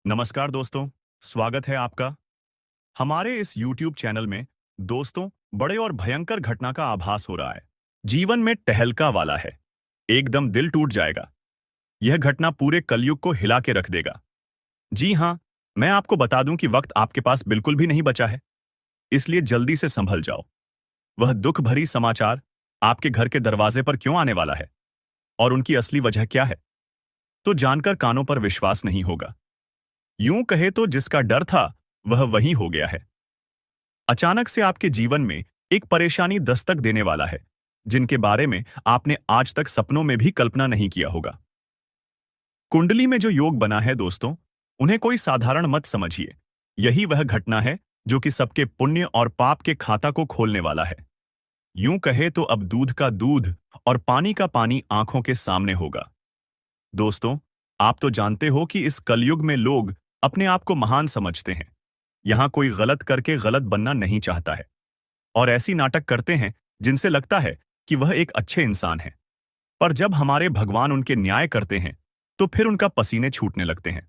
नमस्कार दोस्तों, स्वागत है आपका। हमारे इस YouTube चैनल में दोस्तों बड़े और भयंकर घटना का आभास हो रहा है। जीवन में तहलका वाला है। एकदम दिल टूट जाएगा। यह घटना पूरे कलयुग को हिला के रख देगा। जी हाँ, मैं आपको बता दूं कि वक्त आपके पास बिल्कुल भी नहीं बचा है। इसलिए जल्दी से संभल जाओ। वह दुख भरी समाचार आपके घर के दरवाजे पर क्यों आने वाला है और उनकी असली वजह क्या है, तो जानकर कानों पर विश्वास नहीं होगा। यूं कहे तो जिसका डर था वह वही हो गया है। अचानक से आपके जीवन में एक परेशानी दस्तक देने वाला है, जिनके बारे में आपने आज तक सपनों में भी कल्पना नहीं किया होगा। कुंडली में जो योग बना है दोस्तों, उन्हें कोई साधारण मत समझिए। यही वह घटना है जो कि सबके पुण्य और पाप के खाता को खोलने वाला है। यूं कहे तो अब दूध का दूध और पानी का पानी आंखों के सामने होगा। दोस्तों, आप तो जानते हो कि इस कलयुग में लोग अपने आप को महान समझते हैं। यहां कोई गलत करके गलत बनना नहीं चाहता है और ऐसी नाटक करते हैं जिनसे लगता है कि वह एक अच्छे इंसान हैं। पर जब हमारे भगवान उनके न्याय करते हैं तो फिर उनका पसीने छूटने लगते हैं।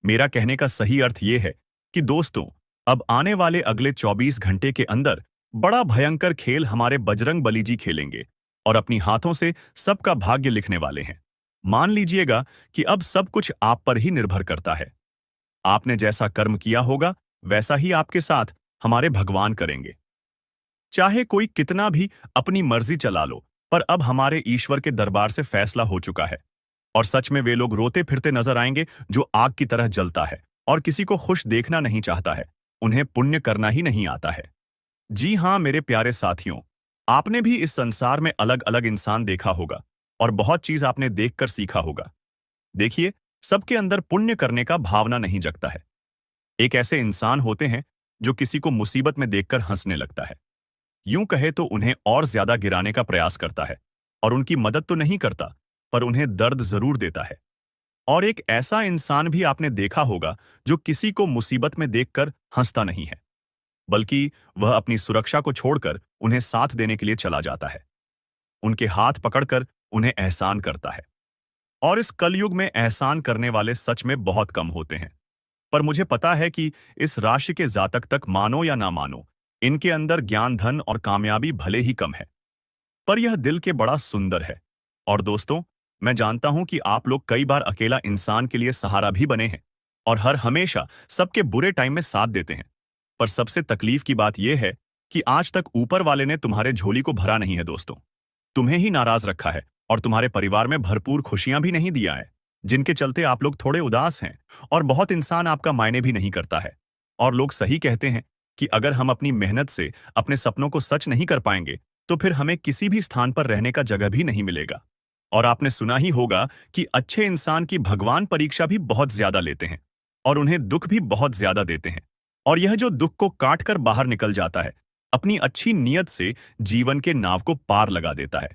मेरा कहने का सही अर्थ यह है कि दोस्तों, अब आने वाले अगले 24 घंटे के अंदर बड़ा भयंकर खेल हमारे बजरंग बली जी खेलेंगे और अपनी हाथों से सबका भाग्य लिखने वाले हैं। मान लीजिएगा कि अब सब कुछ आप पर ही निर्भर करता है। आपने जैसा कर्म किया होगा वैसा ही आपके साथ हमारे भगवान करेंगे। चाहे कोई कितना भी अपनी मर्जी चला लो, पर अब हमारे ईश्वर के दरबार से फैसला हो चुका है। और सच में वे लोग रोते फिरते नजर आएंगे जो आग की तरह जलता है और किसी को खुश देखना नहीं चाहता है। उन्हें पुण्य करना ही नहीं आता है। जी हाँ मेरे प्यारे साथियों, आपने भी इस संसार में अलग अलग इंसान देखा होगा और बहुत चीज आपने देखकर सीखा होगा। देखिए, सबके अंदर पुण्य करने का भावना नहीं जगता है। एक ऐसे इंसान होते हैं जो किसी को मुसीबत में देखकर हंसने लगता है। यूं कहे तो उन्हें और ज्यादा गिराने का प्रयास करता है और उनकी मदद तो नहीं करता, पर उन्हें दर्द जरूर देता है। और एक ऐसा इंसान भी आपने देखा होगा जो किसी को मुसीबत में देखकर हंसता नहीं है, बल्कि वह अपनी सुरक्षा को छोड़कर उन्हें साथ देने के लिए चला जाता है। उनके हाथ पकड़कर उन्हें एहसान करता है। और इस कलयुग में एहसान करने वाले सच में बहुत कम होते हैं। पर मुझे पता है कि इस राशि के जातक तक मानो या ना मानो, इनके अंदर ज्ञान धन और कामयाबी भले ही कम है, पर यह दिल के बड़ा सुंदर है। और दोस्तों, मैं जानता हूं कि आप लोग कई बार अकेला इंसान के लिए सहारा भी बने हैं और हर हमेशा सबके बुरे टाइम में साथ देते हैं। पर सबसे तकलीफ की बात यह है कि आज तक ऊपर वाले ने तुम्हारे झोली को भरा नहीं है दोस्तों। तुम्हें ही नाराज रखा है और तुम्हारे परिवार में भरपूर खुशियां भी नहीं दिया है, जिनके चलते आप लोग थोड़े उदास हैं और बहुत इंसान आपका मायने भी नहीं करता है। और लोग सही कहते हैं कि अगर हम अपनी मेहनत से अपने सपनों को सच नहीं कर पाएंगे तो फिर हमें किसी भी स्थान पर रहने का जगह भी नहीं मिलेगा। और आपने सुना ही होगा कि अच्छे इंसान की भगवान परीक्षा भी बहुत ज्यादा लेते हैं और उन्हें दुख भी बहुत ज्यादा देते हैं। और यह जो दुख को काट कर बाहर निकल जाता है, अपनी अच्छी नीयत से जीवन के नाव को पार लगा देता है।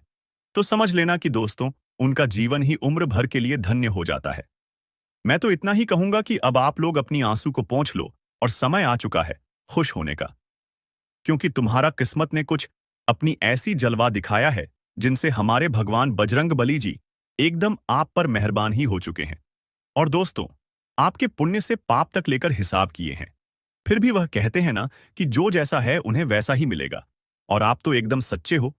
तो समझ लेना कि दोस्तों, उनका जीवन ही उम्र भर के लिए धन्य हो जाता है। मैं तो इतना ही कहूंगा कि अब आप लोग अपनी आंसू को पोंछ लो और समय आ चुका है खुश होने का, क्योंकि तुम्हारा किस्मत ने कुछ अपनी ऐसी जलवा दिखाया है जिनसे हमारे भगवान बजरंग बली जी एकदम आप पर मेहरबान ही हो चुके हैं। और दोस्तों, आपके पुण्य से पाप तक लेकर हिसाब किए हैं। फिर भी वह कहते हैं ना कि जो जैसा है उन्हें वैसा ही मिलेगा। और आप तो एकदम सच्चे हो,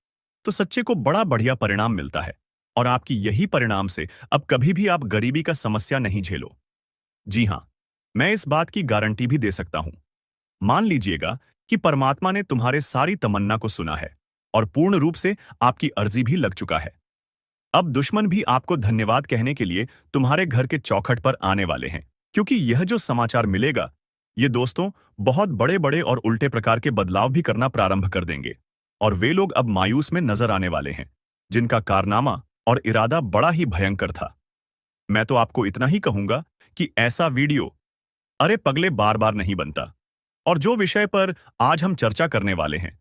तो सच्चे को बड़ा बढ़िया परिणाम मिलता है। और आपकी यही परिणाम से अब कभी भी आप गरीबी का समस्या नहीं झेलो। जी हाँ, मैं इस बात की गारंटी भी दे सकता हूं। मान लीजिएगा कि परमात्मा ने तुम्हारे सारी तमन्ना को सुना है और पूर्ण रूप से आपकी अर्जी भी लग चुका है। अब दुश्मन भी आपको धन्यवाद कहने के लिए तुम्हारे घर के चौखट पर आने वाले हैं, क्योंकि यह जो समाचार मिलेगा, ये दोस्तों बहुत बड़े बड़े और उल्टे प्रकार के बदलाव भी करना प्रारंभ कर देंगे। और वे लोग अब मायूस में नजर आने वाले हैं जिनका कारनामा और इरादा बड़ा ही भयंकर था। मैं तो आपको इतना ही कहूंगा कि ऐसा वीडियो अरे पगले बार बार नहीं बनता। और जो विषय पर आज हम चर्चा करने वाले हैं,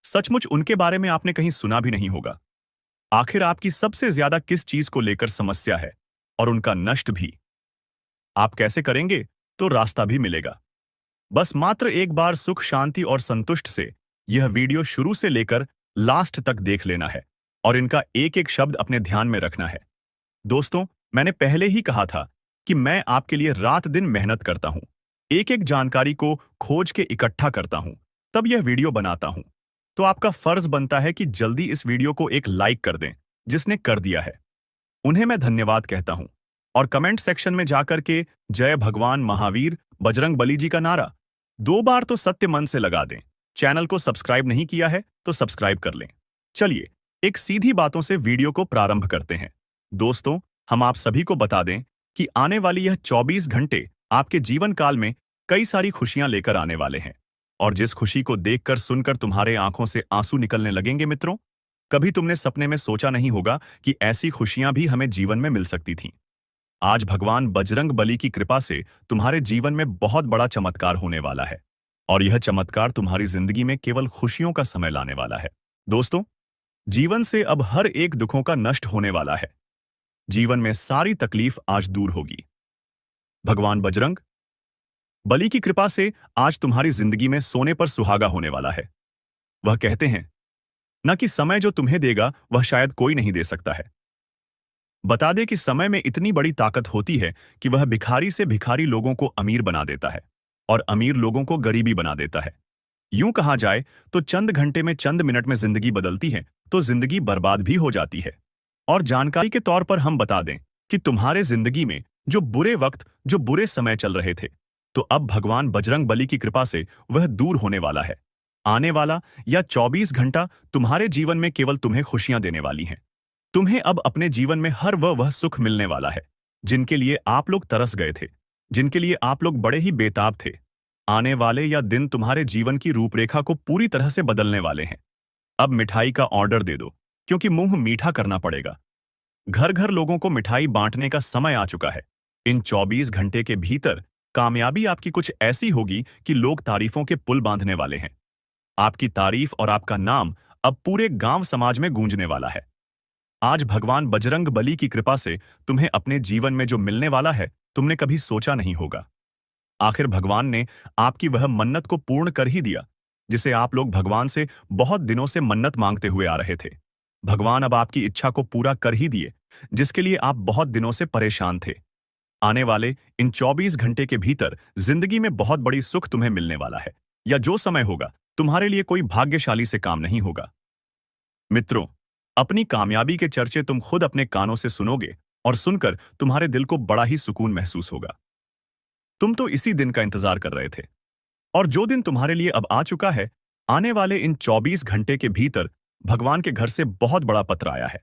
सचमुच उनके बारे में आपने कहीं सुना भी नहीं होगा। आखिर आपकी सबसे ज्यादा किस चीज को लेकर समस्या है और उनका नष्ट भी आप कैसे करेंगे, तो रास्ता भी मिलेगा। बस मात्र एक बार सुख शांति और संतुष्ट से यह वीडियो शुरू से लेकर लास्ट तक देख लेना है और इनका एक एक शब्द अपने ध्यान में रखना है। दोस्तों, मैंने पहले ही कहा था कि मैं आपके लिए रात दिन मेहनत करता हूं, एक एक जानकारी को खोज के इकट्ठा करता हूं, तब यह वीडियो बनाता हूं। तो आपका फर्ज बनता है कि जल्दी इस वीडियो को एक लाइक कर दें, जिसने कर दिया है उन्हें मैं धन्यवाद कहता हूं। और कमेंट सेक्शन में जाकर के जय भगवान महावीर बजरंग बली जी का नारा 2 बार तो सत्य मन से लगा दें। चैनल को सब्सक्राइब नहीं किया है तो सब्सक्राइब कर लें। चलिए एक सीधी बातों से वीडियो को प्रारंभ करते हैं। दोस्तों, हम आप सभी को बता दें कि आने वाली यह 24 घंटे आपके जीवन काल में कई सारी खुशियां लेकर आने वाले हैं। और जिस खुशी को देखकर सुनकर तुम्हारे आंखों से आंसू निकलने लगेंगे मित्रों, कभी तुमने सपने में सोचा नहीं होगा कि ऐसी खुशियां भी हमें जीवन में मिल सकती थीं। आज भगवान बजरंग बली की कृपा से तुम्हारे जीवन में बहुत बड़ा चमत्कार होने वाला है। और यह चमत्कार तुम्हारी जिंदगी में केवल खुशियों का समय लाने वाला है। दोस्तों, जीवन से अब हर एक दुखों का नष्ट होने वाला है। जीवन में सारी तकलीफ आज दूर होगी। भगवान बजरंग बली की कृपा से आज तुम्हारी जिंदगी में सोने पर सुहागा होने वाला है। वह कहते हैं न कि समय जो तुम्हें देगा वह शायद कोई नहीं दे सकता है। बता दे कि समय में इतनी बड़ी ताकत होती है कि वह भिखारी से भिखारी लोगों को अमीर बना देता है और अमीर लोगों को गरीबी बना देता है। यूं कहा जाए तो चंद घंटे में चंद मिनट में जिंदगी बदलती है तो जिंदगी बर्बाद भी हो जाती है। और जानकारी के तौर पर हम बता दें कि तुम्हारे जिंदगी में जो बुरे वक्त, जो बुरे समय चल रहे थे, तो अब भगवान बजरंग बली की कृपा से वह दूर होने वाला है। आने वाला या 24 घंटा तुम्हारे जीवन में केवल तुम्हें खुशियां देने वाली हैं। तुम्हें अब अपने जीवन में हर वह सुख मिलने वाला है जिनके लिए आप लोग तरस गए थे, जिनके लिए आप लोग बड़े ही बेताब थे। आने वाले या दिन तुम्हारे जीवन की रूपरेखा को पूरी तरह से बदलने वाले हैं। अब मिठाई का ऑर्डर दे दो, क्योंकि मुंह मीठा करना पड़ेगा। घर घर लोगों को मिठाई बांटने का समय आ चुका है। इन 24 घंटे के भीतर कामयाबी आपकी कुछ ऐसी होगी कि लोग तारीफों के पुल बांधने वाले हैं। आपकी तारीफ और आपका नाम अब पूरे गांव समाज में गूंजने वाला है। आज भगवान बजरंग बली की कृपा से तुम्हें अपने जीवन में जो मिलने वाला है तुमने कभी सोचा नहीं होगा। आखिर भगवान ने आपकी वह मन्नत को पूर्ण कर ही दिया जिसे आप लोग भगवान से बहुत दिनों से मन्नत मांगते हुए आ रहे थे। भगवान अब आपकी इच्छा को पूरा कर ही दिए जिसके लिए आप बहुत दिनों से परेशान थे। आने वाले इन 24 घंटे के भीतर जिंदगी में बहुत बड़ी सुख तुम्हें मिलने वाला है। या जो समय होगा तुम्हारे लिए कोई भाग्यशाली से काम नहीं होगा। मित्रों, अपनी कामयाबी के चर्चे तुम खुद अपने कानों से सुनोगे और सुनकर तुम्हारे दिल को बड़ा ही सुकून महसूस होगा। तुम तो इसी दिन का इंतजार कर रहे थे और जो दिन तुम्हारे लिए अब आ चुका है। आने वाले इन 24 घंटे के भीतर भगवान के घर से बहुत बड़ा पत्र आया है,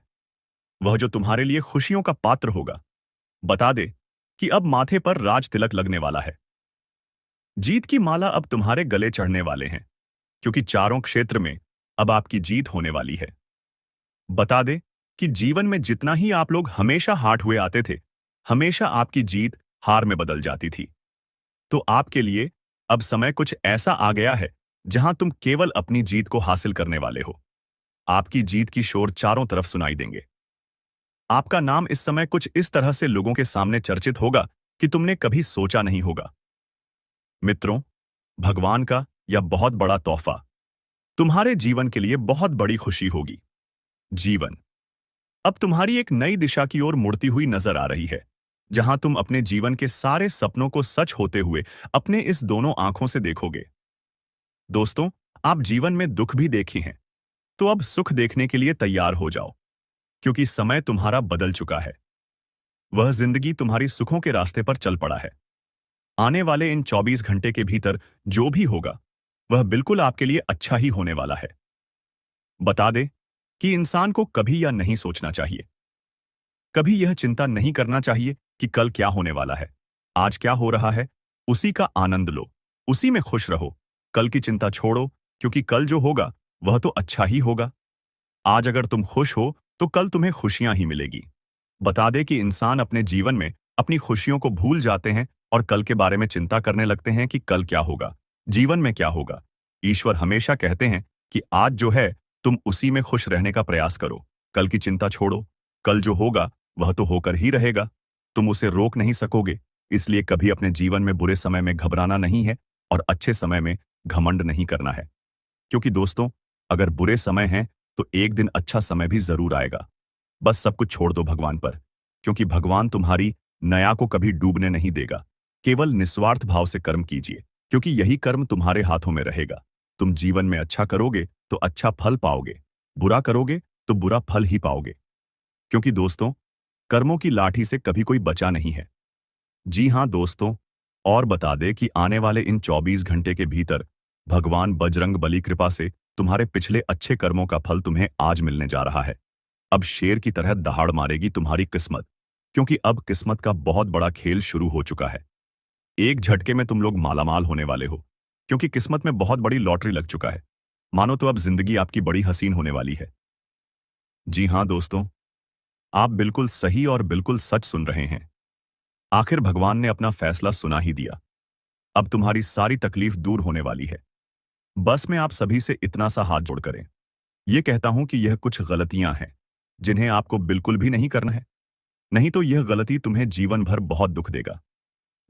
वह जो तुम्हारे लिए खुशियों का पात्र होगा। बता दे कि अब माथे पर राज तिलक लगने वाला है। जीत की माला अब तुम्हारे गले चढ़ने वाले हैं, क्योंकि चारों क्षेत्र में अब आपकी जीत होने वाली है। बता दे कि जीवन में जितना ही आप लोग हमेशा हार हुए आते थे, हमेशा आपकी जीत हार में बदल जाती थी। तो आपके लिए अब समय कुछ ऐसा आ गया है जहां तुम केवल अपनी जीत को हासिल करने वाले हो। आपकी जीत की शोर चारों तरफ सुनाई देंगे। आपका नाम इस समय कुछ इस तरह से लोगों के सामने चर्चित होगा कि तुमने कभी सोचा नहीं होगा। मित्रों, भगवान का यह बहुत बड़ा तोहफा तुम्हारे जीवन के लिए बहुत बड़ी खुशी होगी। जीवन अब तुम्हारी एक नई दिशा की ओर मुड़ती हुई नजर आ रही है, जहां तुम अपने जीवन के सारे सपनों को सच होते हुए अपने इस दोनों आंखों से देखोगे। दोस्तों, आप जीवन में दुख भी देखे हैं, तो अब सुख देखने के लिए तैयार हो जाओ, क्योंकि समय तुम्हारा बदल चुका है। वह जिंदगी तुम्हारी सुखों के रास्ते पर चल पड़ा है। आने वाले इन 24 घंटे के भीतर जो भी होगा वह बिल्कुल आपके लिए अच्छा ही होने वाला है। बता दे कि इंसान को कभी यह नहीं सोचना चाहिए, कभी यह चिंता नहीं करना चाहिए कि कल क्या होने वाला है। आज क्या हो रहा है उसी का आनंद लो, उसी में खुश रहो। कल की चिंता छोड़ो, क्योंकि कल जो होगा वह तो अच्छा ही होगा। आज अगर तुम खुश हो तो कल तुम्हें खुशियां ही मिलेगी। बता दे कि इंसान अपने जीवन में अपनी खुशियों को भूल जाते हैं और कल के बारे में चिंता करने लगते हैं कि कल क्या होगा, जीवन में क्या होगा। ईश्वर हमेशा कहते हैं कि आज जो है तुम उसी में खुश रहने का प्रयास करो। कल की चिंता छोड़ो, कल जो होगा वह तो होकर ही रहेगा, तुम उसे रोक नहीं सकोगे। इसलिए कभी अपने जीवन में बुरे समय में घबराना नहीं है और अच्छे समय में घमंड नहीं करना है। क्योंकि दोस्तों, अगर बुरे समय हैं तो एक दिन अच्छा समय भी जरूर आएगा। बस सब कुछ छोड़ दो भगवान पर, क्योंकि भगवान तुम्हारी नया को कभी डूबने नहीं देगा। केवल निस्वार्थ भाव से कर्म कीजिए, क्योंकि यही कर्म तुम्हारे हाथों में रहेगा। तुम जीवन में अच्छा करोगे तो अच्छा फल पाओगे, बुरा करोगे तो बुरा फल ही पाओगे। क्योंकि दोस्तों, कर्मों की लाठी से कभी कोई बचा नहीं है। जी हाँ दोस्तों, और बता दे कि आने वाले इन 24 घंटे के भीतर भगवान बजरंग बली कृपा से तुम्हारे पिछले अच्छे कर्मों का फल तुम्हें आज मिलने जा रहा है। अब शेर की तरह दहाड़ मारेगी तुम्हारी किस्मत, क्योंकि अब किस्मत का बहुत बड़ा खेल शुरू हो चुका है। एक झटके में तुम लोग मालामाल होने वाले हो, क्योंकि किस्मत में बहुत बड़ी लॉटरी लग चुका है। मानो तो अब जिंदगी आपकी बड़ी हसीन होने वाली है। जी हाँ दोस्तों, आप बिल्कुल सही और बिल्कुल सच सुन रहे हैं। आखिर भगवान ने अपना फैसला सुना ही दिया। अब तुम्हारी सारी तकलीफ दूर होने वाली है। बस मैं आप सभी से इतना सा हाथ जोड़ करें, ये कहता हूं कि यह कुछ गलतियां हैं जिन्हें आपको बिल्कुल भी नहीं करना है। नहीं तो यह गलती तुम्हें जीवन भर बहुत दुख देगा।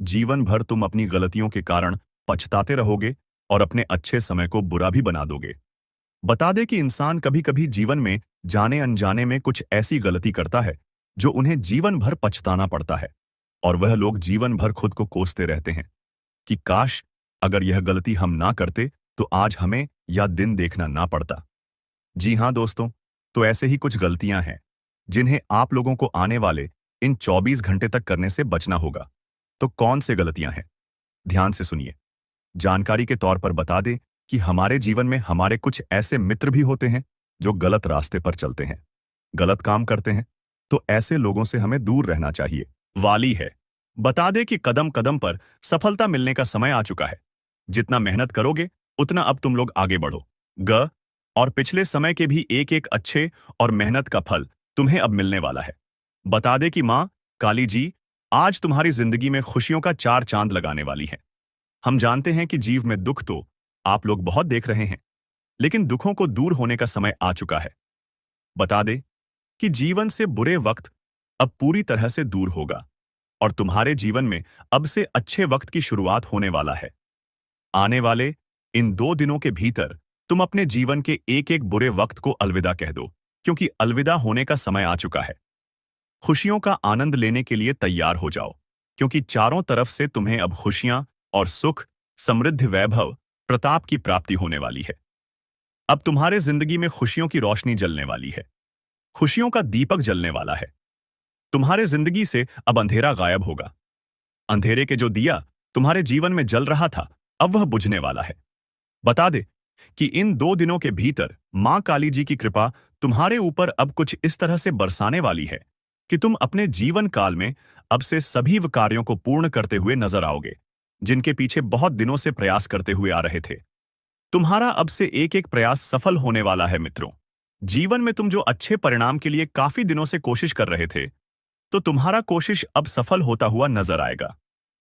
जीवन भर तुम अपनी गलतियों के कारण पछताते रहोगे और अपने अच्छे समय को बुरा भी बना दोगे। बता दे कि इंसान कभी कभी जीवन में जाने अनजाने में कुछ ऐसी गलती करता है जो उन्हें जीवन भर पछताना पड़ता है, और वह लोग जीवन भर खुद को कोसते रहते हैं कि काश अगर यह गलती हम ना करते तो आज हमें या दिन देखना ना पड़ता। जी हाँ दोस्तों, तो ऐसे ही कुछ गलतियां हैं जिन्हें आप लोगों को आने वाले इन 24 घंटे तक करने से बचना होगा। तो कौन से गलतियां हैं? ध्यान से सुनिए। जानकारी के तौर पर बता दें कि हमारे जीवन में हमारे कुछ ऐसे मित्र भी होते हैं जो गलत रास्ते पर चलते हैं, गलत काम करते हैं, तो ऐसे लोगों से हमें दूर रहना चाहिए। वाली है, बता दे कि कदम कदम पर सफलता मिलने का समय आ चुका है। जितना मेहनत करोगे उतना अब तुम लोग आगे बढ़ो ग और पिछले समय के भी एक एक अच्छे और मेहनत का फल तुम्हें अब मिलने वाला है। बता दे कि माँ काली जी आज तुम्हारी जिंदगी में खुशियों का 4 चांद लगाने वाली है। हम जानते हैं कि जीव में दुख तो आप लोग बहुत देख रहे हैं, लेकिन दुखों को दूर होने का समय आ चुका है। बता दे कि जीवन से बुरे वक्त अब पूरी तरह से दूर होगा और तुम्हारे जीवन में अब से अच्छे वक्त की शुरुआत होने वाला है। आने वाले इन 2 दिनों के भीतर तुम अपने जीवन के एक एक बुरे वक्त को अलविदा कह दो, क्योंकि अलविदा होने का समय आ चुका है। खुशियों का आनंद लेने के लिए तैयार हो जाओ, क्योंकि चारों तरफ से तुम्हें अब खुशियां और सुख, समृद्धि, वैभव, प्रताप की प्राप्ति होने वाली है। अब तुम्हारे जिंदगी में खुशियों की रोशनी जलने वाली है, खुशियों का दीपक जलने वाला है। तुम्हारे जिंदगी से अब अंधेरा गायब होगा। अंधेरे के जो दिया तुम्हारे जीवन में जल रहा था, अब वह बुझने वाला है। बता दे कि इन 2 दिनों के भीतर मां काली जी की कृपा तुम्हारे ऊपर अब कुछ इस तरह से बरसाने वाली है कि तुम अपने जीवन काल में अब से सभी व कार्यों को पूर्ण करते हुए नजर आओगे, जिनके पीछे बहुत दिनों से प्रयास करते हुए आ रहे थे। तुम्हारा अब से एक एक प्रयास सफल होने वाला है मित्रों। जीवन में तुम जो अच्छे परिणाम के लिए काफी दिनों से कोशिश कर रहे थे, तो तुम्हारा कोशिश अब सफल होता हुआ नजर आएगा।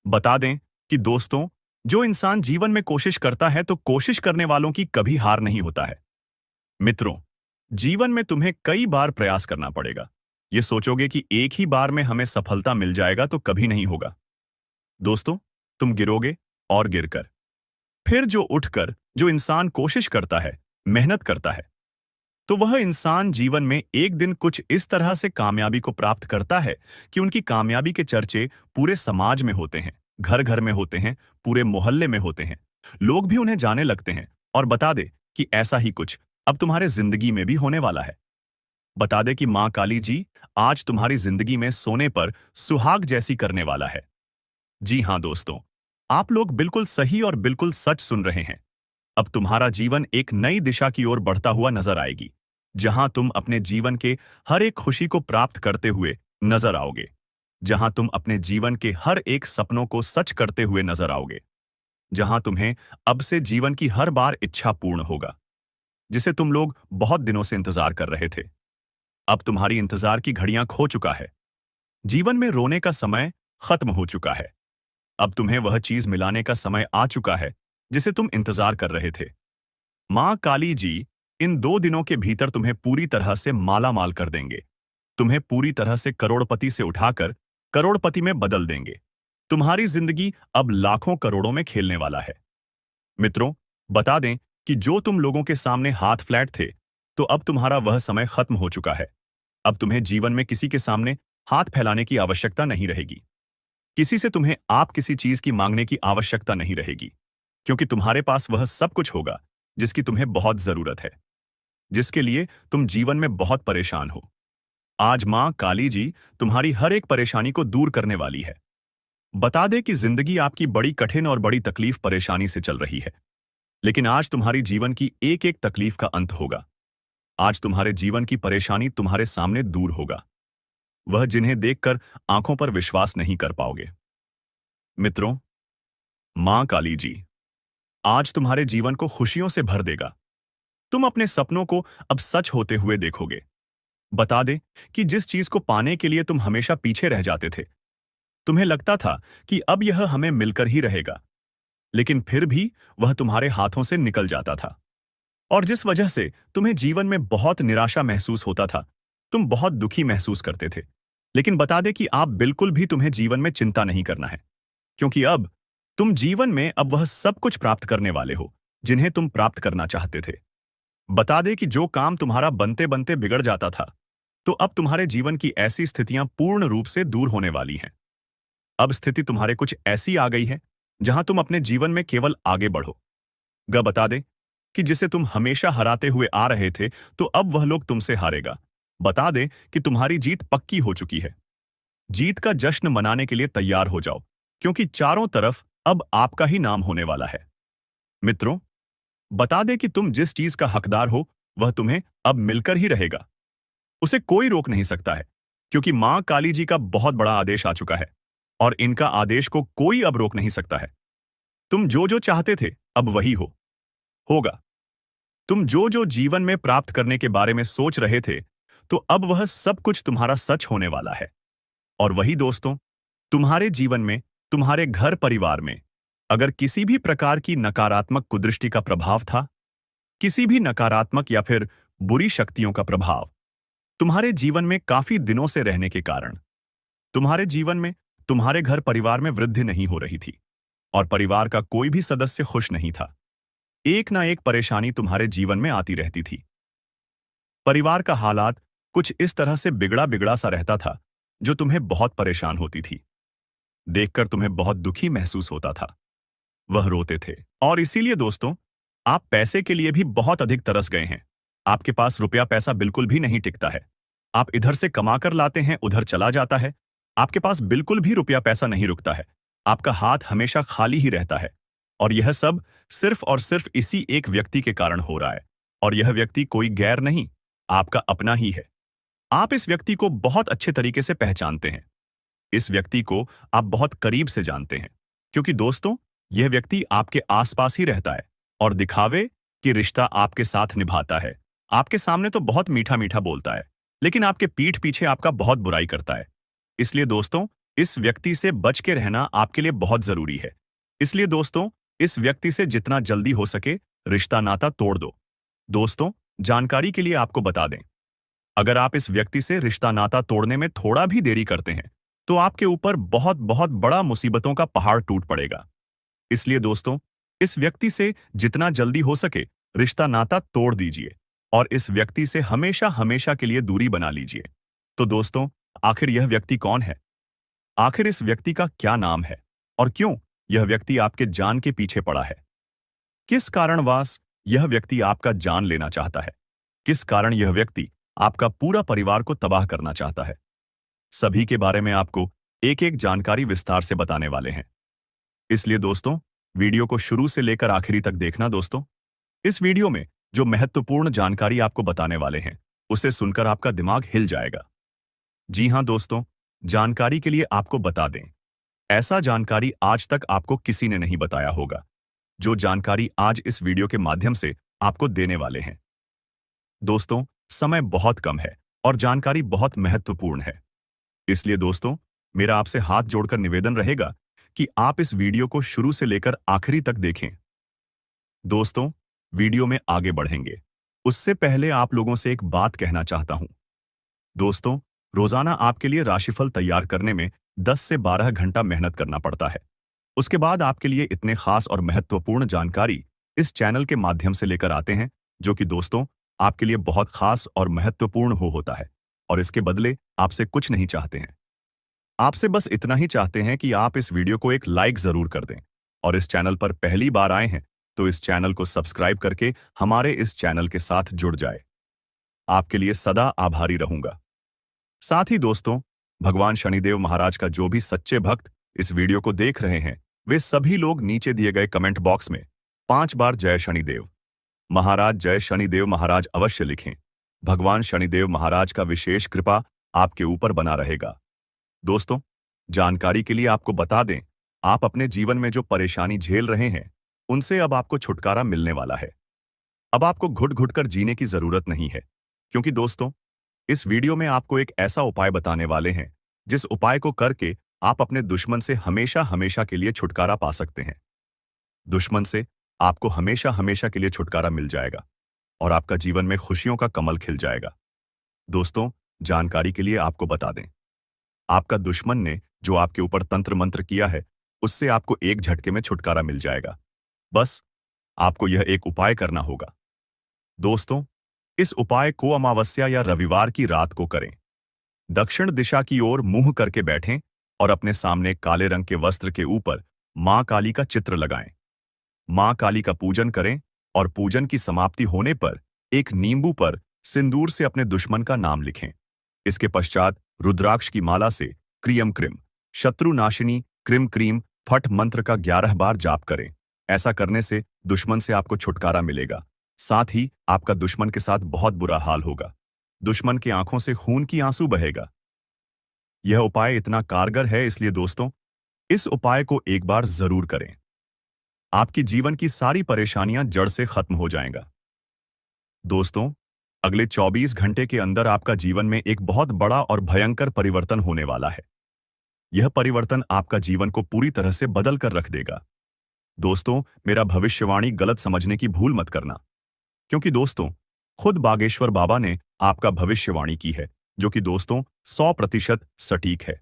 बता दें कि दोस्तों, जो इंसान जीवन में कोशिश करता है तो कोशिश करने वालों की कभी हार नहीं होता है। मित्रों, जीवन में तुम्हें कई बार प्रयास करना पड़ेगा। ये सोचोगे कि एक ही बार में हमें सफलता मिल जाएगा तो कभी नहीं होगा। दोस्तों, तुम गिरोगे और गिरकर फिर जो उठकर जो इंसान कोशिश करता है, मेहनत करता है, तो वह इंसान जीवन में एक दिन कुछ इस तरह से कामयाबी को प्राप्त करता है कि उनकी कामयाबी के चर्चे पूरे समाज में होते हैं, घर घर में होते हैं, पूरे मोहल्ले में होते हैं। लोग भी उन्हें जाने लगते हैं। और बता दे कि ऐसा ही कुछ अब तुम्हारे जिंदगी में भी होने वाला है। बता दे कि मां काली जी आज तुम्हारी जिंदगी में सोने पर सुहाग जैसी करने वाला है। जी हां दोस्तों, आप लोग बिल्कुल सही और बिल्कुल सच सुन रहे हैं। अब तुम्हारा जीवन एक नई दिशा की ओर बढ़ता हुआ नजर आएगी, जहां तुम अपने जीवन के हर एक खुशी को प्राप्त करते हुए नजर आओगे, जहां तुम अपने जीवन के हर एक सपनों को सच करते हुए नजर आओगे, जहां तुम्हें अब से जीवन की हर बार इच्छा पूर्ण होगा, जिसे तुम लोग बहुत दिनों से इंतजार कर रहे थे। अब तुम्हारी इंतजार की घड़ियां खो चुका है। जीवन में रोने का समय खत्म हो चुका है। अब तुम्हें वह चीज मिलाने का समय आ चुका है जिसे तुम इंतजार कर रहे थे। मां काली जी इन 2 दिनों के भीतर तुम्हें पूरी तरह से माला माल कर देंगे। तुम्हें पूरी तरह से करोड़पति से उठाकर करोड़पति में बदल देंगे। तुम्हारी जिंदगी अब लाखों करोड़ों में खेलने वाला है। मित्रों, बता दें कि जो तुम लोगों के सामने हाथ फ्लैट थे, तो अब तुम्हारा वह समय खत्म हो चुका है। अब तुम्हें जीवन में किसी के सामने हाथ फैलाने की आवश्यकता नहीं रहेगी। किसी से तुम्हें आप किसी चीज की मांगने की आवश्यकता नहीं रहेगी, क्योंकि तुम्हारे पास वह सब कुछ होगा जिसकी तुम्हें बहुत जरूरत है, जिसके लिए तुम जीवन में बहुत परेशान हो। आज मां काली जी तुम्हारी हर एक परेशानी को दूर करने वाली है। बता दे कि जिंदगी आपकी बड़ी कठिन और बड़ी तकलीफ परेशानी से चल रही है, लेकिन आज तुम्हारी जीवन की एक एक तकलीफ का अंत होगा। आज तुम्हारे जीवन की परेशानी तुम्हारे सामने दूर होगा, वह जिन्हें देखकर आंखों पर विश्वास नहीं कर पाओगे। मित्रों, मां काली जी आज तुम्हारे जीवन को खुशियों से भर देगा। तुम अपने सपनों को अब सच होते हुए देखोगे। बता दे कि जिस चीज को पाने के लिए तुम हमेशा पीछे रह जाते थे, तुम्हें लगता था कि अब यह हमें मिलकर ही रहेगा, लेकिन फिर भी वह तुम्हारे हाथों से निकल जाता था। और जिस वजह से तुम्हें जीवन में बहुत निराशा महसूस होता था, तुम बहुत दुखी महसूस करते थे। लेकिन बता दे कि आप बिल्कुल भी तुम्हें जीवन में चिंता नहीं करना है, क्योंकि अब तुम जीवन में अब वह सब कुछ प्राप्त करने वाले हो जिन्हें तुम प्राप्त करना चाहते थे। बता दे कि जो काम तुम्हारा बनते बनते बिगड़ जाता था, तो अब तुम्हारे जीवन की ऐसी स्थितियां पूर्ण रूप से दूर होने वाली हैं। अब स्थिति तुम्हारे कुछ ऐसी आ गई है जहां तुम अपने जीवन में केवल आगे बढ़ो। बता दे कि जिसे तुम हमेशा हराते हुए आ रहे थे, तो अब वह लोग तुमसे हारेगा। बता दे कि तुम्हारी जीत पक्की हो चुकी है। जीत का जश्न मनाने के लिए तैयार हो जाओ, क्योंकि चारों तरफ अब आपका ही नाम होने वाला है। मित्रों, बता दे कि तुम जिस चीज का हकदार हो, वह तुम्हें अब मिलकर ही रहेगा। उसे कोई रोक नहीं सकता है, क्योंकि मां काली जी का बहुत बड़ा आदेश आ चुका है, और इनका आदेश को कोई अब रोक नहीं सकता है। तुम जो जो चाहते थे, अब वही होगा। तुम जो जो जीवन में प्राप्त करने के बारे में सोच रहे थे, तो अब वह सब कुछ तुम्हारा सच होने वाला है। और वही दोस्तों, तुम्हारे जीवन में, तुम्हारे घर परिवार में अगर किसी भी प्रकार की नकारात्मक कुदृष्टि का प्रभाव था, किसी भी नकारात्मक या फिर बुरी शक्तियों का प्रभाव तुम्हारे जीवन में काफी दिनों से रहने के कारण तुम्हारे जीवन में, तुम्हारे घर परिवार में वृद्धि नहीं हो रही थी, और परिवार का कोई भी सदस्य खुश नहीं था। एक ना एक परेशानी तुम्हारे जीवन में आती रहती थी। परिवार का हालात कुछ इस तरह से बिगड़ा बिगड़ा सा रहता था, जो तुम्हें बहुत परेशान होती थी। देखकर तुम्हें बहुत दुखी महसूस होता था। वह रोते थे। और इसीलिए दोस्तों, आप पैसे के लिए भी बहुत अधिक तरस गए हैं। आपके पास रुपया पैसा बिल्कुल भी नहीं टिकता है। आप इधर से कमा कर लाते हैं, उधर चला जाता है। आपके पास बिल्कुल भी रुपया पैसा नहीं रुकता है। आपका हाथ हमेशा खाली ही रहता है। और यह सब सिर्फ और सिर्फ इसी एक व्यक्ति के कारण हो रहा है। और यह व्यक्ति कोई गैर नहीं, आपका अपना ही है। आप इस व्यक्ति को बहुत अच्छे तरीके से पहचानते हैं। इस व्यक्ति को आप बहुत करीब से जानते हैं, क्योंकि दोस्तों, यह व्यक्ति आपके आसपास ही रहता है और दिखावे कि रिश्ता आपके साथ निभाता है। आपके सामने तो बहुत मीठा मीठा बोलता है, लेकिन आपके पीठ पीछे आपका बहुत बुराई करता है। इसलिए दोस्तों, इस व्यक्ति से बच के रहना आपके लिए बहुत जरूरी है। इसलिए दोस्तों, इस व्यक्ति से जितना जल्दी हो सके रिश्ता नाता तोड़ दो। दोस्तों, जानकारी के लिए आपको बता दें, अगर आप इस व्यक्ति से रिश्ता नाता तोड़ने में थोड़ा भी देरी करते हैं, तो आपके ऊपर बहुत बहुत बड़ा मुसीबतों का पहाड़ टूट पड़ेगा। इसलिए दोस्तों, इस व्यक्ति से जितना जल्दी हो सके रिश्ता नाता तोड़ दीजिए और इस व्यक्ति से हमेशा हमेशा के लिए दूरी बना लीजिए। तो दोस्तों, आखिर यह व्यक्ति कौन है? आखिर इस व्यक्ति का क्या नाम है और क्यों यह व्यक्ति आपके जान के पीछे पड़ा है? किस कारणवश यह व्यक्ति आपका जान लेना चाहता है? किस कारण यह व्यक्ति आपका पूरा परिवार को तबाह करना चाहता है? सभी के बारे में आपको एक एक जानकारी विस्तार से बताने वाले हैं। इसलिए दोस्तों, वीडियो को शुरू से लेकर आखिरी तक देखना। दोस्तों, इस वीडियो में जो महत्वपूर्ण जानकारी आपको बताने वाले हैं, उसे सुनकर आपका दिमाग हिल जाएगा। जी हां दोस्तों, जानकारी के लिए आपको बता दें, ऐसा जानकारी आज तक आपको किसी ने नहीं बताया होगा, जो जानकारी आज इस वीडियो के माध्यम से आपको देने वाले हैं। दोस्तों, समय बहुत कम है और जानकारी बहुत महत्वपूर्ण है। इसलिए दोस्तों, मेरा आपसे हाथ जोड़कर निवेदन रहेगा कि आप इस वीडियो को शुरू से लेकर आखिरी तक देखें। दोस्तों, वीडियो में आगे बढ़ेंगे उससे पहले आप लोगों से एक बात कहना चाहता हूं। दोस्तों, रोजाना आपके लिए राशिफल तैयार करने में 10 से 12 घंटा मेहनत करना पड़ता है। उसके बाद आपके लिए इतने खास और महत्वपूर्ण जानकारी इस चैनल के माध्यम से लेकर आते हैं, जो कि दोस्तों आपके लिए बहुत खास और महत्वपूर्ण होता है, और इसके बदले आपसे कुछ नहीं चाहते हैं। आपसे बस इतना ही चाहते हैं कि आप इस वीडियो को एक लाइक जरूर कर दें और इस चैनल पर पहली बार आए हैं तो इस चैनल को सब्सक्राइब करके हमारे इस चैनल के साथ जुड़ जाए। आपके लिए सदा आभारी रहूंगा। साथ ही दोस्तों, भगवान शनिदेव महाराज का जो भी सच्चे भक्त इस वीडियो को देख रहे हैं, वे सभी लोग नीचे दिए गए कमेंट बॉक्स में 5 बार जय शनिदेव महाराज, जय शनिदेव महाराज अवश्य लिखें। भगवान शनिदेव महाराज का विशेष कृपा आपके ऊपर बना रहेगा। दोस्तों, जानकारी के लिए आपको बता दें, आप अपने जीवन में जो परेशानी झेल रहे हैं, उनसे अब आपको छुटकारा मिलने वाला है। अब आपको घुट घुट कर जीने की जरूरत नहीं है, क्योंकि दोस्तों, इस वीडियो में आपको एक ऐसा उपाय बताने वाले हैं जिस उपाय को करके आप अपने दुश्मन से हमेशा हमेशा के लिए छुटकारा पा सकते हैं। दुश्मन से आपको हमेशा हमेशा के लिए छुटकारा मिल जाएगा और आपका जीवन में खुशियों का कमल खिल जाएगा। दोस्तों, जानकारी के लिए आपको बता दें, आपका दुश्मन ने जो आपके ऊपर तंत्र मंत्र किया है, उससे आपको एक झटके में छुटकारा मिल जाएगा। बस आपको यह एक उपाय करना होगा। दोस्तों, इस उपाय को अमावस्या या रविवार की रात को करें। दक्षिण दिशा की ओर मुंह करके बैठें और अपने सामने काले रंग के वस्त्र के ऊपर मां काली का चित्र लगाएं। मां काली का पूजन करें और पूजन की समाप्ति होने पर एक नींबू पर सिंदूर से अपने दुश्मन का नाम लिखें। इसके पश्चात रुद्राक्ष की माला से क्रियम क्रिम शत्रुनाशिनी क्रिम क्रीम फट मंत्र का 11 बार जाप करें। ऐसा करने से दुश्मन से आपको छुटकारा मिलेगा। साथ ही आपका दुश्मन के साथ बहुत बुरा हाल होगा। दुश्मन की आंखों से खून की आंसू बहेगा। यह उपाय इतना कारगर है, इसलिए दोस्तों, इस उपाय को एक बार जरूर करें। आपकी जीवन की सारी परेशानियां जड़ से खत्म हो जाएगा। दोस्तों, अगले 24 घंटे के अंदर आपका जीवन में एक बहुत बड़ा और भयंकर परिवर्तन होने वाला है। यह परिवर्तन आपका जीवन को पूरी तरह से बदल कर रख देगा। दोस्तों, मेरा भविष्यवाणी गलत समझने की भूल मत करना, क्योंकि दोस्तों, खुद बागेश्वर बाबा ने आपका भविष्यवाणी की है, जो कि दोस्तों 100% सटीक है।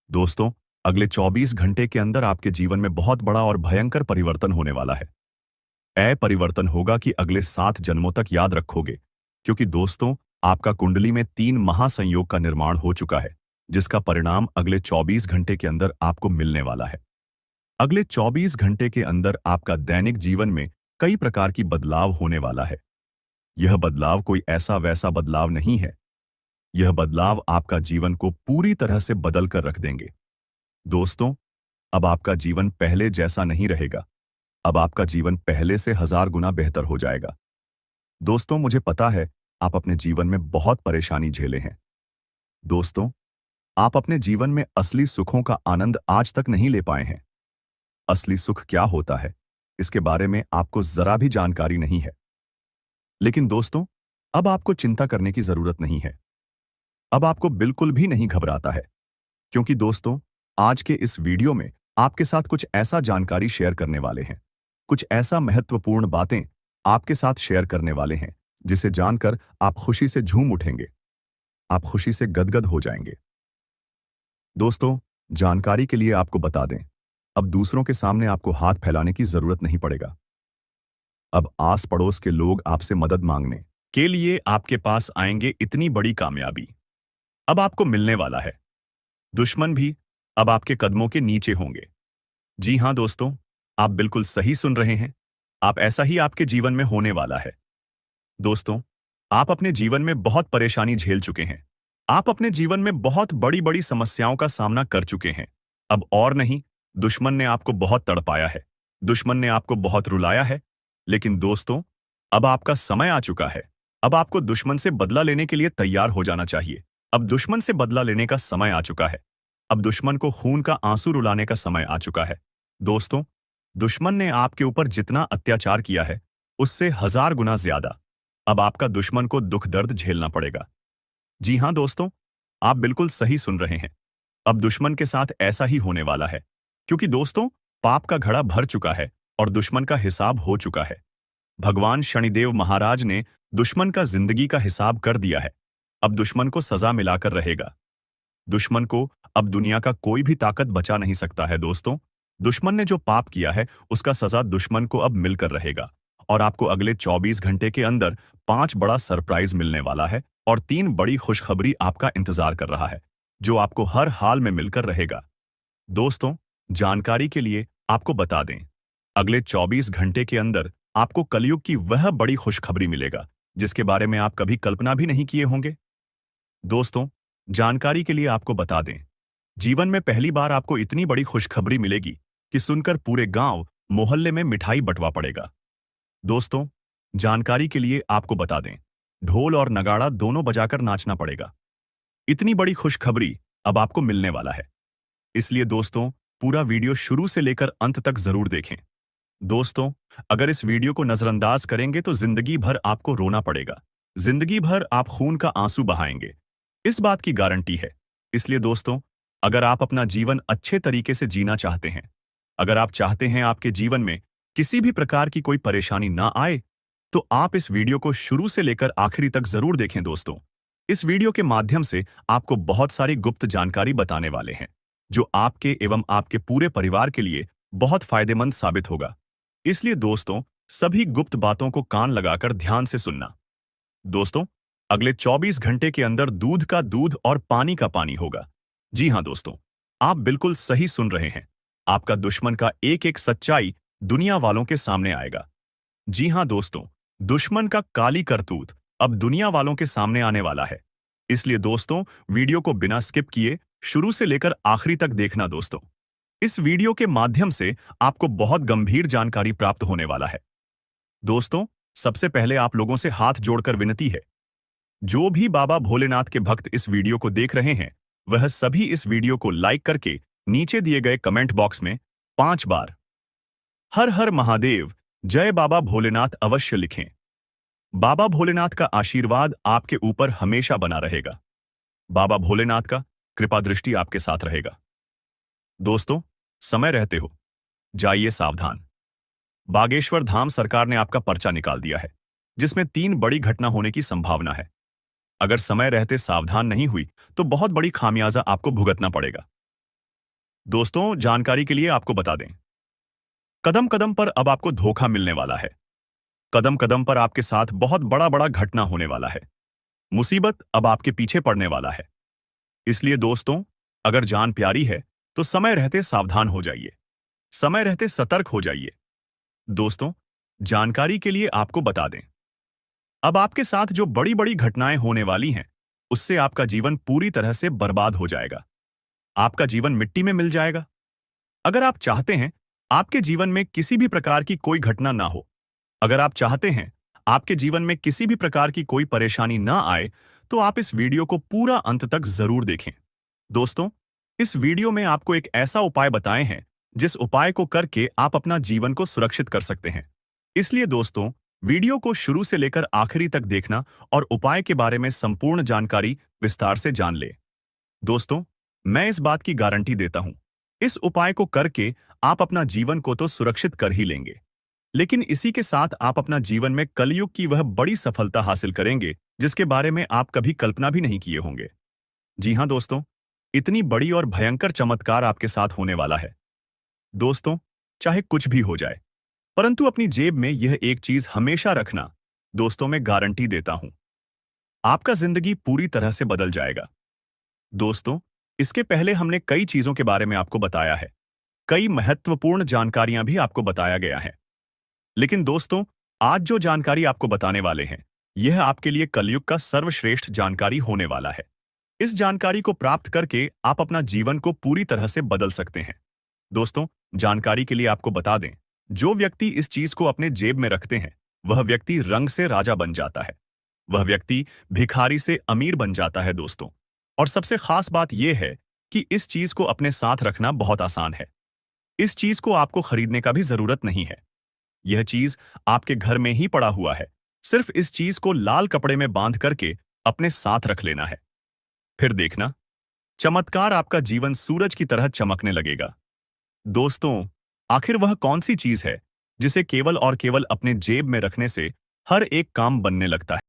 दोस्तों, अगले 24 घंटे के अंदर आपके जीवन में बहुत बड़ा और भयंकर परिवर्तन होने वाला है। यह परिवर्तन होगा कि अगले 7 जन्मों तक याद रखोगे, क्योंकि दोस्तों, आपका कुंडली में 3 महासंयोग का निर्माण हो चुका है, जिसका परिणाम अगले 24 घंटे के अंदर आपको मिलने वाला है। अगले 24 घंटे के अंदर आपका दैनिक जीवन में कई प्रकार की बदलाव होने वाला है। यह बदलाव कोई ऐसा वैसा बदलाव नहीं है। यह बदलाव आपका जीवन को पूरी तरह से बदल कर रख देंगे। दोस्तों, अब आपका जीवन पहले जैसा नहीं रहेगा। अब आपका जीवन पहले से 1000 गुना बेहतर हो जाएगा। दोस्तों, मुझे पता है आप अपने जीवन में बहुत परेशानी झेले हैं। दोस्तों, आप अपने जीवन में असली सुखों का आनंद आज तक नहीं ले पाए हैं। असली सुख क्या होता है, इसके बारे में आपको जरा भी जानकारी नहीं है। लेकिन दोस्तों, अब आपको चिंता करने की जरूरत नहीं है। अब आपको बिल्कुल भी नहीं घबराता है, क्योंकि दोस्तों, आज के इस वीडियो में आपके साथ कुछ ऐसा जानकारी शेयर करने वाले हैं, कुछ ऐसा महत्वपूर्ण बातें आपके साथ शेयर करने वाले हैं, जिसे जानकर आप खुशी से झूम उठेंगे। आप खुशी से गदगद हो जाएंगे। दोस्तों, जानकारी के लिए आपको बता दें, अब दूसरों के सामने आपको हाथ फैलाने की जरूरत नहीं पड़ेगा। अब आस पड़ोस के लोग आपसे मदद मांगने के लिए आपके पास आएंगे। इतनी बड़ी कामयाबी अब आपको मिलने वाला है। दुश्मन भी अब आपके कदमों के नीचे होंगे। जी हां दोस्तों, आप बिल्कुल सही सुन रहे हैं। आप ऐसा ही आपके जीवन में होने वाला है। दोस्तों, आप अपने जीवन में बहुत परेशानी झेल चुके हैं। आप अपने जीवन में बहुत बड़ी बड़ी समस्याओं का सामना कर चुके हैं। अब और नहीं, दुश्मन ने आपको बहुत तड़पाया है, दुश्मन ने आपको बहुत रुलाया है। लेकिन दोस्तों, अब आपका समय आ चुका है। अब आपको दुश्मन से बदला लेने के लिए तैयार हो जाना चाहिए। अब दुश्मन से बदला लेने का समय आ चुका है। अब दुश्मन को खून का आंसू रुलाने का समय आ चुका है। दोस्तों, दुश्मन ने आपके ऊपर जितना अत्याचार किया है, उससे 1000 गुना ज्यादा अब आपका दुश्मन को दुख दर्द झेलना पड़ेगा। जी हां दोस्तों, आप बिल्कुल सही सुन रहे हैं। अब दुश्मन के साथ ऐसा ही होने वाला है, क्योंकि दोस्तों, पाप का घड़ा भर चुका है और दुश्मन का हिसाब हो चुका है। भगवान शनिदेव महाराज ने दुश्मन का जिंदगी का हिसाब कर दिया है। अब दुश्मन को सजा मिलाकर रहेगा। दुश्मन को अब दुनिया का कोई भी ताकत बचा नहीं सकता है। दोस्तों, दुश्मन ने जो पाप किया है, उसका सजा दुश्मन को अब मिलकर रहेगा और आपको अगले 24 घंटे के अंदर 5 बड़ा सरप्राइज मिलने वाला है और 3 बड़ी खुशखबरी आपका इंतजार कर रहा है। जो आपको हर हाल में मिलकर रहेगा। दोस्तों, जानकारी के लिए आपको बता दें, अगले 24 घंटे के अंदर आपको कलयुग की वह बड़ी खुशखबरी मिलेगा जिसके बारे में आप कभी कल्पना भी नहीं किए होंगे। दोस्तों, जानकारी के लिए आपको बता दें, जीवन में पहली बार आपको इतनी बड़ी खुशखबरी मिलेगी कि सुनकर पूरे गांव मोहल्ले में मिठाई बंटवा पड़ेगा। दोस्तों, जानकारी के लिए आपको बता दें, ढोल और नगाड़ा दोनों बजाकर नाचना पड़ेगा। इतनी बड़ी खुशखबरी अब आपको मिलने वाला है। इसलिए दोस्तों, पूरा वीडियो शुरू से लेकर अंत तक जरूर देखें। दोस्तों, अगर इस वीडियो को नजरअंदाज करेंगे तो जिंदगी भर आपको रोना पड़ेगा। जिंदगी भर आप खून का आंसू बहाएंगे, इस बात की गारंटी है। इसलिए दोस्तों, अगर आप अपना जीवन अच्छे तरीके से जीना चाहते हैं, अगर आप चाहते हैं आपके जीवन में किसी भी प्रकार की कोई परेशानी ना आए, तो आप इस वीडियो को शुरू से लेकर आखिरी तक जरूर देखें। दोस्तों, इस वीडियो के माध्यम से आपको बहुत सारी गुप्त जानकारी बताने वाले हैं जो आपके एवं आपके पूरे परिवार के लिए बहुत फायदेमंद साबित होगा। इसलिए दोस्तों, सभी गुप्त बातों को कान लगाकर ध्यान से सुनना। दोस्तों, अगले 24 घंटे के अंदर दूध का दूध और पानी का पानी होगा। जी हां दोस्तों, आप बिल्कुल सही सुन रहे हैं। आपका दुश्मन का एक एक सच्चाई दुनिया वालों के सामने आएगा। जी हां दोस्तों, दुश्मन का काली करतूत अब दुनिया वालों के सामने आने वाला है। इसलिए दोस्तों, वीडियो को बिना स्किप किए शुरू से लेकर आखिरी तक देखना। दोस्तों, इस वीडियो के माध्यम से आपको बहुत गंभीर जानकारी प्राप्त होने वाला है। दोस्तों, सबसे पहले आप लोगों से हाथ जोड़कर विनती है, जो भी बाबा भोलेनाथ के भक्त इस वीडियो को देख रहे हैं, वह सभी इस वीडियो को लाइक करके नीचे दिए गए कमेंट बॉक्स में 5 बार हर हर महादेव जय बाबा भोलेनाथ अवश्य लिखें। बाबा भोलेनाथ का आशीर्वाद आपके ऊपर हमेशा बना रहेगा। बाबा भोलेनाथ का कृपा दृष्टि आपके साथ रहेगा। दोस्तों, समय रहते हो जाइए सावधान। बागेश्वर धाम सरकार ने आपका पर्चा निकाल दिया है, जिसमें 3 बड़ी घटना होने की संभावना है। अगर समय रहते सावधान नहीं हुई तो बहुत बड़ी खामियाजा आपको भुगतना पड़ेगा। दोस्तों, जानकारी के लिए आपको बता दें, कदम कदम पर अब आपको धोखा मिलने वाला है। कदम कदम पर आपके साथ बहुत बड़ा बड़ा घटना होने वाला है। मुसीबत अब आपके पीछे पड़ने वाला है। इसलिए दोस्तों, अगर जान प्यारी है तो समय रहते सावधान हो जाइए, समय रहते सतर्क हो जाइए। दोस्तों, जानकारी के लिए आपको बता दें, अब आपके साथ जो बड़ी बड़ी घटनाएं होने वाली हैं, उससे आपका जीवन पूरी तरह से बर्बाद हो जाएगा। आपका जीवन मिट्टी में मिल जाएगा। अगर आप चाहते हैं आपके जीवन में किसी भी प्रकार की कोई घटना ना हो, अगर आप चाहते हैं आपके जीवन में किसी भी प्रकार की कोई परेशानी ना आए, तो आप इस वीडियो को पूरा अंत तक जरूर देखें। दोस्तों, इस वीडियो में आपको एक ऐसा उपाय बताए हैं जिस उपाय को करके आप अपना जीवन को सुरक्षित कर सकते हैं। इसलिए दोस्तों, वीडियो को शुरू से लेकर आखिरी तक देखना और उपाय के बारे में संपूर्ण जानकारी विस्तार से जान ले। दोस्तों, मैं इस बात की गारंटी देता हूं, इस उपाय को करके आप अपना जीवन को तो सुरक्षित कर ही लेंगे, लेकिन इसी के साथ आप अपना जीवन में कलयुग की वह बड़ी सफलता हासिल करेंगे जिसके बारे में आप कभी कल्पना भी नहीं किए होंगे। जी हां दोस्तों, इतनी बड़ी और भयंकर चमत्कार आपके साथ होने वाला है। दोस्तों, चाहे कुछ भी हो जाए, परंतु अपनी जेब में यह एक चीज हमेशा रखना। दोस्तों, मैं गारंटी देता हूं, आपका जिंदगी पूरी तरह से बदल जाएगा। दोस्तों, इसके पहले हमने कई चीजों के बारे में आपको बताया है, कई महत्वपूर्ण जानकारियां भी आपको बताया गया है। लेकिन दोस्तों, आज जो जानकारी आपको बताने वाले हैं, यह आपके लिए कलयुग का सर्वश्रेष्ठ जानकारी होने वाला है। इस जानकारी को प्राप्त करके आप अपना जीवन को पूरी तरह से बदल सकते हैं। दोस्तों, जानकारी के लिए आपको बता दें, जो व्यक्ति इस चीज को अपने जेब में रखते हैं, वह व्यक्ति रंग से राजा बन जाता है। वह व्यक्ति भिखारी से अमीर बन जाता है। दोस्तों, और सबसे खास बात यह है कि इस चीज को अपने साथ रखना बहुत आसान है। इस चीज को आपको खरीदने का भी जरूरत नहीं है। यह चीज आपके घर में ही पड़ा हुआ है। सिर्फ इस चीज को लाल कपड़े में बांध करके अपने साथ रख लेना है। फिर देखना, चमत्कार आपका जीवन सूरज की तरह चमकने लगेगा। दोस्तों, आखिर वह कौन सी चीज है जिसे केवल और केवल अपने जेब में रखने से हर एक काम बनने लगता है?